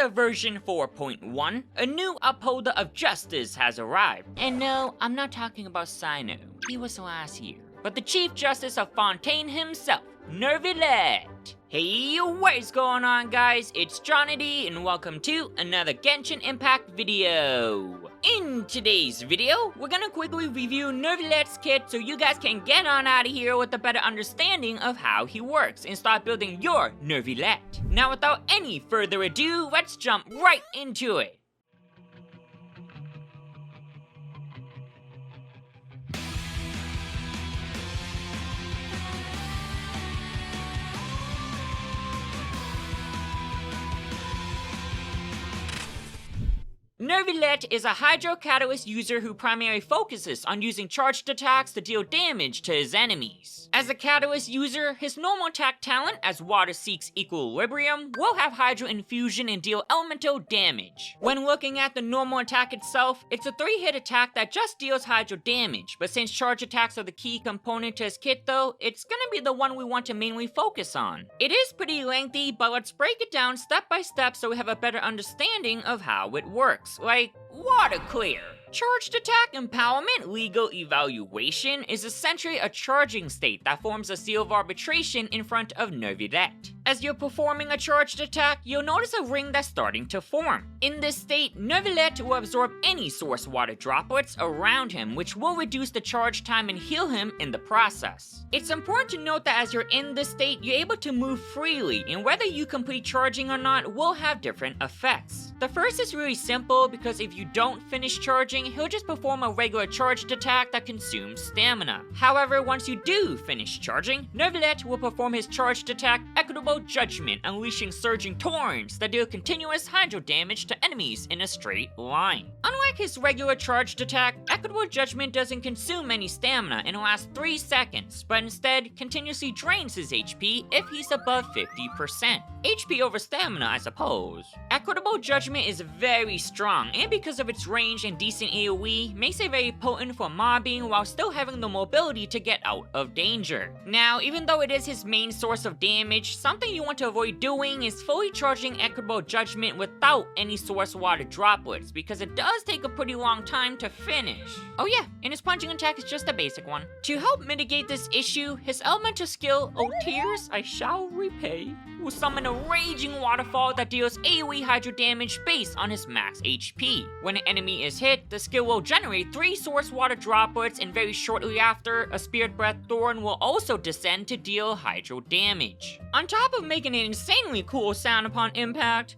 to version 4.1, a new upholder of justice has arrived. And no, I'm not talking about Sino, he was last year, but the Chief Justice of Fontaine himself, Neuvillette. Hey, what is going on, guys? It's Johnny D, and welcome to another Genshin Impact video. In today's video, we're gonna quickly review Neuvillette's kit so you guys can get on out of here with a better understanding of how he works and start building your Neuvillette. Now, without any further ado, let's jump right into it. Neuvillette is a Hydro Catalyst user who primarily focuses on using charged attacks to deal damage to his enemies. As a Catalyst user, his normal attack talent, as water seeks equilibrium, will have Hydro Infusion and deal elemental damage. When looking at the normal attack itself, it's a 3-hit attack that just deals Hydro damage, but since charge attacks are the key component to his kit though, it's gonna be the one we want to mainly focus on. It is pretty lengthy, but let's break it down step by step so we have a better understanding of how it works. Like, water clear. Charged attack empowerment legal evaluation is essentially a charging state that forms a seal of arbitration in front of Neuvillette. As you're performing a charged attack, you'll notice a ring that's starting to form. In this state, Neuvillette will absorb any source water droplets around him, which will reduce the charge time and heal him in the process. It's important to note that as you're in this state, you're able to move freely, and whether you complete charging or not will have different effects. The first is really simple because if you don't finish charging, he'll just perform a regular charged attack that consumes stamina. However, once you do finish charging, Neuvillette will perform his charged attack, Equitable Judgment, unleashing surging torrents that deal continuous hydro damage to enemies in a straight line. Unlike his regular charged attack, Equitable Judgment doesn't consume any stamina and lasts 3 seconds, but instead continuously drains his HP if he's above 50%. HP over stamina, I suppose. Equitable Judgment is very strong, and because of its range and decent AoE, makes it very potent for mobbing while still having the mobility to get out of danger. Now, even though it is his main source of damage, something you want to avoid doing is fully charging Equitable Judgment without any source water droplets, because it does take a pretty long time to finish. Oh yeah, and his punching attack is just a basic one. To help mitigate this issue, his elemental skill, "Oh Tears, I Shall Repay," will summon a raging waterfall that deals AoE hydro damage based on his max HP. When an enemy is hit, the skill will generate 3 source water droplets, and very shortly after, a Spirit Breath Thorn will also descend to deal hydro damage. On top of making an insanely cool sound upon impact,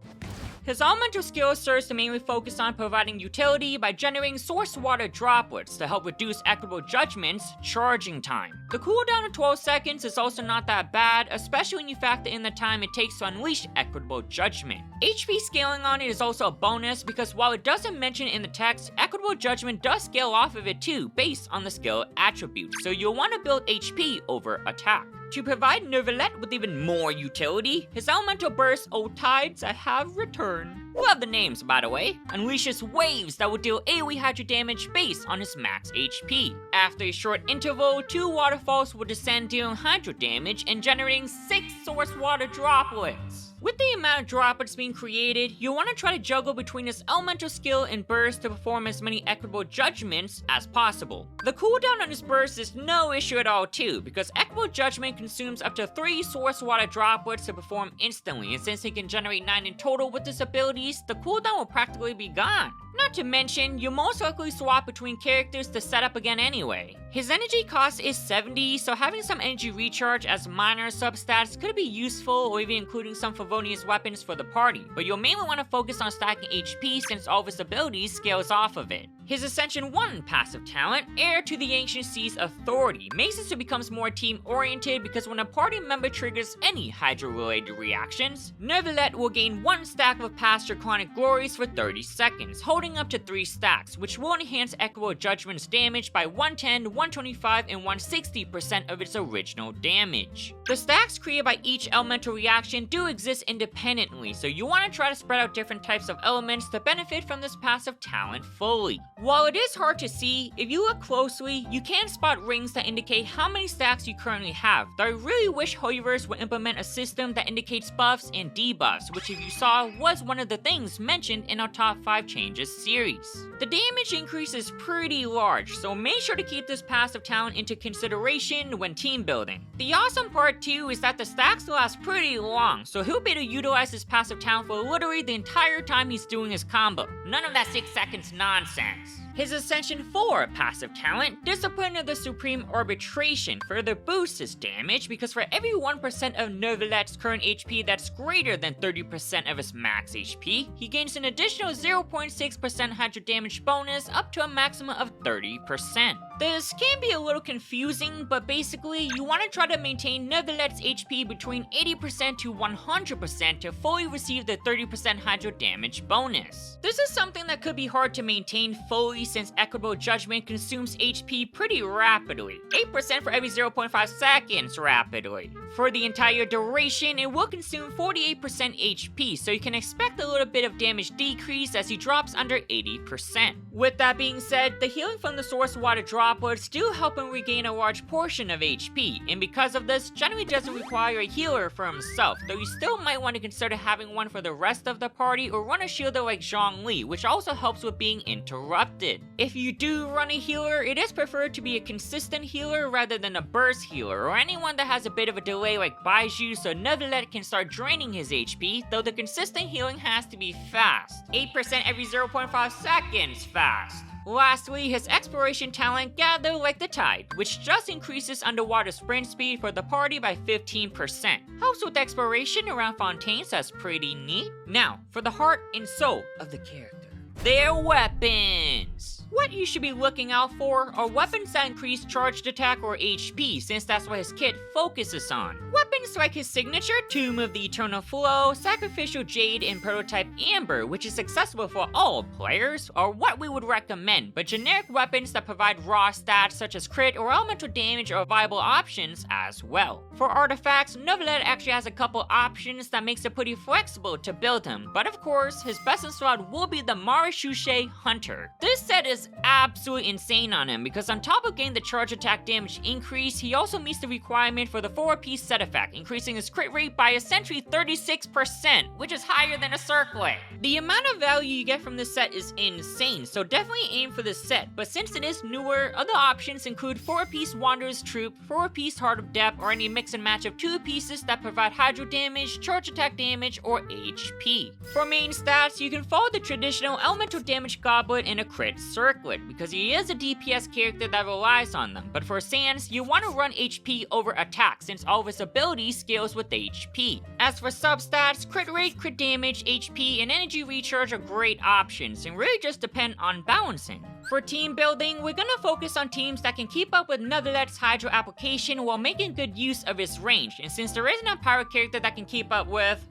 his elemental skill serves to mainly focus on providing utility by generating source water droplets to help reduce Equitable Judgment's charging time. The cooldown of 12 seconds is also not that bad, especially when you factor in the time it takes to unleash Equitable Judgment. HP scaling on it is also a bonus because while it doesn't mention in the text, Equitable Judgment does scale off of it too based on the skill attributes, so you'll want to build HP over attack. To provide Neuvillette with even more utility, his elemental burst, "Oh Tides, I Have Returned," love the names by the way, unleashes waves that will deal AoE hydro damage based on his max HP. After a short interval, 2 waterfalls will descend dealing hydro damage and generating 6 source water droplets. With the amount of droplets being created, you'll want to try to juggle between his elemental skill and burst to perform as many Equitable Judgments as possible. The cooldown on his burst is no issue at all too, because Equitable Judgment consumes up to 3 source water droplets to perform instantly, and since he can generate 9 in total with his abilities, the cooldown will practically be gone. Not to mention, you'll most likely swap between characters to set up again anyway. His energy cost is 70, so having some energy recharge as minor substats could be useful, or even including some Favonius weapons for the party, but you'll mainly want to focus on stacking HP since all of his abilities scales off of it. His Ascension 1 passive talent, Heir to the Ancient Sea's Authority, makes it so it becomes more team-oriented because when a party member triggers any Hydro-related reactions, Neuvillette will gain 1 stack of past Draconic Glories for 30 seconds, holding up to 3 stacks, which will enhance Equitable Judgment's damage by 110, 125, and 160% of its original damage. The stacks created by each elemental reaction do exist independently, so you want to try to spread out different types of elements to benefit from this passive talent fully. While it is hard to see, if you look closely, you can spot rings that indicate how many stacks you currently have, though I really wish Hoyoverse would implement a system that indicates buffs and debuffs, which if you saw was one of the things mentioned in our top 5 changes series. The damage increase is pretty large, so make sure to keep this passive talent into consideration when team building. The awesome part too is that the stacks last pretty long, so he'll be able to utilize his passive talent for literally the entire time he's doing his combo. None of that 6 seconds nonsense. His Ascension 4 passive talent, Discipline of the Supreme Arbitration, further boosts his damage because for every 1% of Neuvillette's current HP that's greater than 30% of his max HP, he gains an additional 0.6% Hydro damage bonus up to a maximum of 30%. This can be a little confusing, but basically, you want to try to maintain Neuvillette's HP between 80% to 100% to fully receive the 30% Hydro damage bonus. This is something that could be hard to maintain fully since Equitable Judgment consumes HP pretty rapidly, 8% for every 0.5 seconds rapidly. For the entire duration, it will consume 48% HP, so you can expect a little bit of damage decrease as he drops under 80%. With that being said, the healing from the source water droplets do help him regain a large portion of HP, and because of this, generally doesn't require a healer for himself, though you still might want to consider having one for the rest of the party or run a shielder like Zhongli, which also helps with being interrupted. If you do run a healer, it is preferred to be a consistent healer rather than a burst healer, or anyone that has a bit of a delay like Baiju so Neuvillette can start draining his HP, though the consistent healing has to be fast. 8% every 0.5 seconds fast. Lastly, his exploration talent, Gather Like the Tide, which just increases underwater sprint speed for the party by 15%. Helps with exploration around fontaines, that's pretty neat. Now, for the heart and soul of the character. Their weapons! What you should be looking out for are weapons that increase charged attack or HP, since that's what his kit focuses on. Weapons like his signature Tomb of the Eternal Flow, Sacrificial Jade, and Prototype Amber, which is accessible for all players, are what we would recommend, but generic weapons that provide raw stats such as crit or elemental damage are viable options as well. For artifacts, Neuvillette actually has a couple options that makes it pretty flexible to build him, but of course, his best in slot will be the Marishushe Hunter. This set is absolutely insane on him because on top of getting the charge attack damage increase, he also meets the requirement for the 4-piece set effect, increasing his crit rate by essentially 36%, which is higher than a circlet. The amount of value you get from this set is insane, so definitely aim for this set, but since it is newer, other options include 4-piece Wanderer's Troop, 4-piece Heart of Depth, or any mix and match of 2 pieces that provide Hydro damage, charge attack damage, or HP. For main stats, you can follow the traditional elemental damage goblet and a crit circlet, because he is a DPS character that relies on them, but for Sans, you want to run HP over attack since all of his abilities scales with HP. As for substats, crit rate, crit damage, HP, and energy recharge are great options and really just depend on balancing. For team building, we're gonna focus on teams that can keep up with Neuvillette's Hydro application while making good use of its range, and since there isn't a pirate character that can keep up with,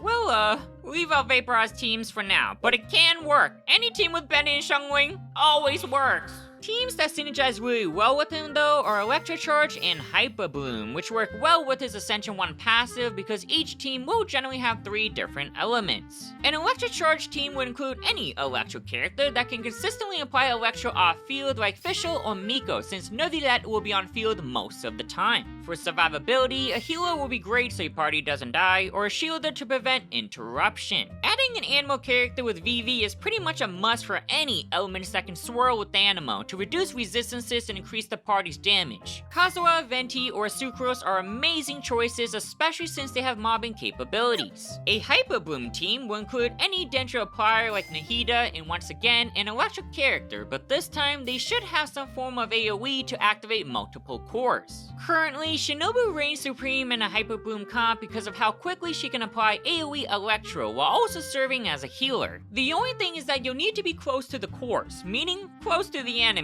well, leave out vaporized teams for now, but it can work. Any team with Benny and Shengling always works. Teams that synergize really well with him though are Electro Charge and Hyper Bloom, which work well with his Ascension 1 passive because each team will generally have 3 different elements. An Electro Charge team would include any Electro character that can consistently apply Electro off-field like Fischl or Miko, since Neuvillette will be on field most of the time. For survivability, a healer will be great so your party doesn't die, or a shielder to prevent interruption. Adding an animal character with VV is pretty much a must for any elements that can swirl with Anemo to reduce resistances and increase the party's damage. Kazuha, Venti, or Sucrose are amazing choices, especially since they have mobbing capabilities. A Hyper Bloom team will include any Dendro applier like Nahida and once again an electric character, but this time they should have some form of AoE to activate multiple cores. Currently, Shinobu reigns supreme in a Hyper Bloom comp because of how quickly she can apply AoE Electro while also serving as a healer. The only thing is that you'll need to be close to the cores, meaning close to the enemy.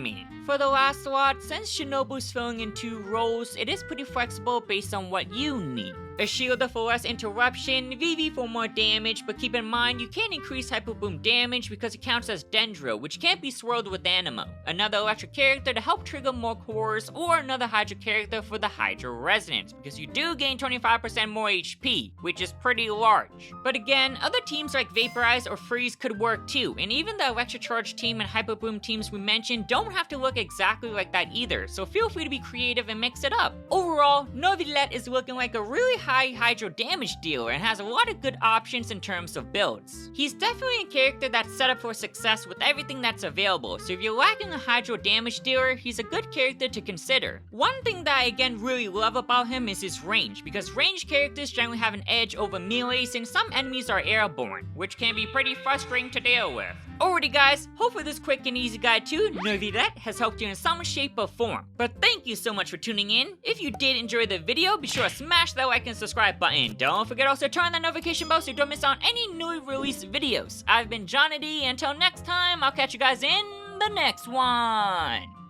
For the last slot, since Shinobu's filling in 2 roles, it is pretty flexible based on what you need. A shielder for less interruption, VV for more damage, but keep in mind you can't increase Hyper Boom damage because it counts as Dendro, which can't be swirled with Anemo. Another electric character to help trigger more cores, or another Hydra character for the Hydra Resonance, because you do gain 25% more HP, which is pretty large. But again, other teams like Vaporize or Freeze could work too, and even the Electric Charge team and Hyper Boom teams we mentioned don't have to look exactly like that either, so feel free to be creative and mix it up. Overall, Neuvillette is looking like a really high Hydro damage dealer and has a lot of good options in terms of builds. He's definitely a character that's set up for success with everything that's available, so if you're lacking a Hydro damage dealer, he's a good character to consider. One thing that I again really love about him is his range, because ranged characters generally have an edge over melees and some enemies are airborne, which can be pretty frustrating to deal with. Alrighty guys, hopefully this quick and easy guide to Neuvillette has helped you in some shape or form. But thank you so much for tuning in. If you did enjoy the video, be sure to smash that like and subscribe button. Don't forget also to turn on that notification bell so you don't miss out on any newly released videos. I've been Johnny D. Until next time, I'll catch you guys in the next one.